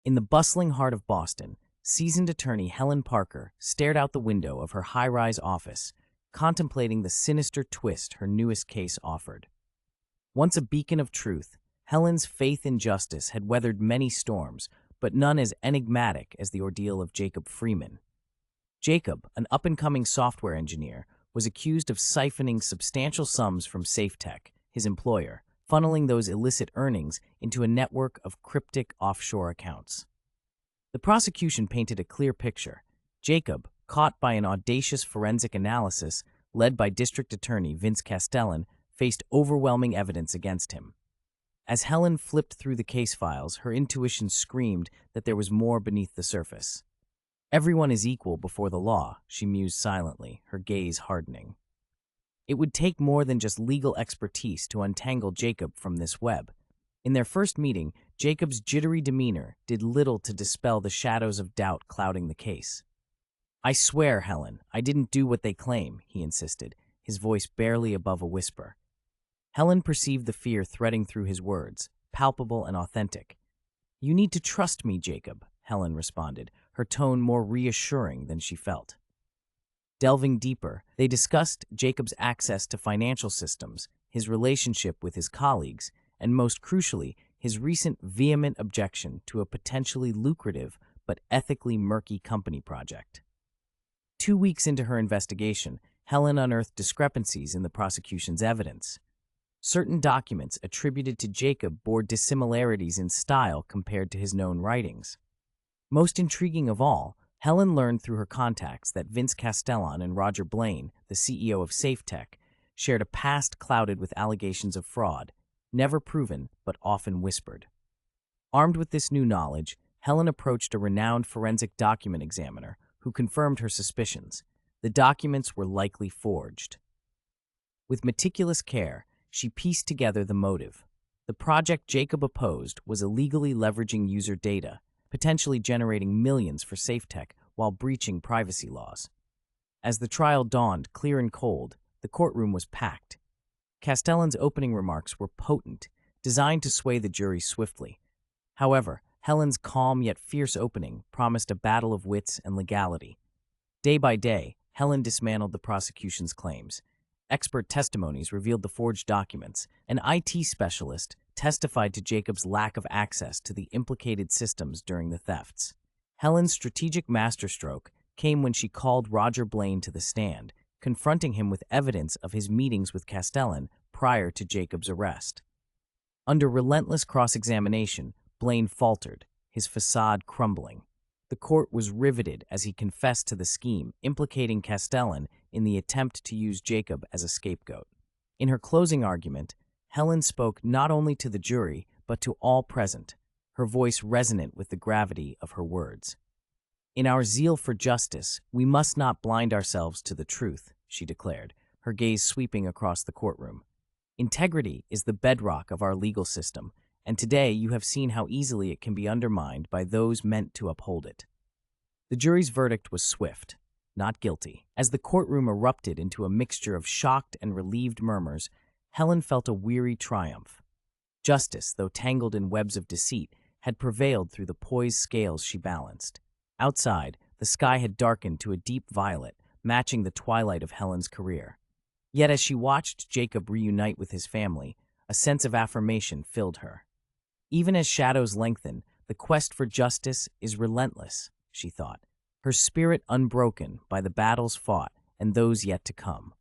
In the bustling heart of Boston, seasoned attorney Helen Parker stared out the window of her high-rise office, contemplating the sinister twist her newest case offered. Once a beacon of truth, Helen's faith in justice had weathered many storms, but none as enigmatic as the ordeal of Jacob Freeman. Jacob, an up-and-coming software engineer, was accused of siphoning substantial sums from SafeTech, his employer, funneling those illicit earnings into a network of cryptic offshore accounts. The prosecution painted a clear picture. Jacob, caught by an audacious forensic analysis led by District Attorney Vince Castellan, faced overwhelming evidence against him. As Helen flipped through the case files, her intuition screamed that there was more beneath the surface. Everyone is equal before the law, she mused silently, her gaze hardening. It would take more than just legal expertise to untangle Jacob from this web. In their first meeting, Jacob's jittery demeanor did little to dispel the shadows of doubt clouding the case. "I swear, Helen, I didn't do what they claim," he insisted, his voice barely above a whisper. Helen perceived the fear threading through his words, palpable and authentic. "You need to trust me, Jacob," Helen responded, her tone more reassuring than she felt. Delving deeper, they discussed Jacob's access to financial systems, his relationship with his colleagues, and most crucially, his recent vehement objection to a potentially lucrative but ethically murky company project. 2 weeks into her investigation, Helen unearthed discrepancies in the prosecution's evidence. Certain documents attributed to Jacob bore dissimilarities in style compared to his known writings. Most intriguing of all, Helen learned through her contacts that Vince Castellan and Roger Blaine, the CEO of SafeTech, shared a past clouded with allegations of fraud, never proven but often whispered. Armed with this new knowledge, Helen approached a renowned forensic document examiner who confirmed her suspicions. The documents were likely forged. With meticulous care, she pieced together the motive. The project Jacob opposed was illegally leveraging user data, potentially generating millions for SafeTech while breaching privacy laws. As the trial dawned clear and cold, the courtroom was packed. Castellan's opening remarks were potent, designed to sway the jury swiftly. However, Helen's calm yet fierce opening promised a battle of wits and legality. Day by day, Helen dismantled the prosecution's claims. Expert testimonies revealed the forged documents. An IT specialist testified to Jacob's lack of access to the implicated systems during the thefts. Helen's strategic masterstroke came when she called Roger Blaine to the stand, confronting him with evidence of his meetings with Castellan prior to Jacob's arrest. Under relentless cross-examination, Blaine faltered, his facade crumbling. The court was riveted as he confessed to the scheme, implicating Castellan in the attempt to use Jacob as a scapegoat. In her closing argument, Helen spoke not only to the jury, but to all present, her voice resonant with the gravity of her words. "In our zeal for justice, we must not blind ourselves to the truth," she declared, her gaze sweeping across the courtroom. "Integrity is the bedrock of our legal system, and today you have seen how easily it can be undermined by those meant to uphold it." The jury's verdict was swift, not guilty. As the courtroom erupted into a mixture of shocked and relieved murmurs, Helen felt a weary triumph. Justice, though tangled in webs of deceit, had prevailed through the poised scales she balanced. Outside, the sky had darkened to a deep violet, matching the twilight of Helen's career. Yet as she watched Jacob reunite with his family, a sense of affirmation filled her. Even as shadows lengthen, the quest for justice is relentless, she thought, her spirit unbroken by the battles fought and those yet to come.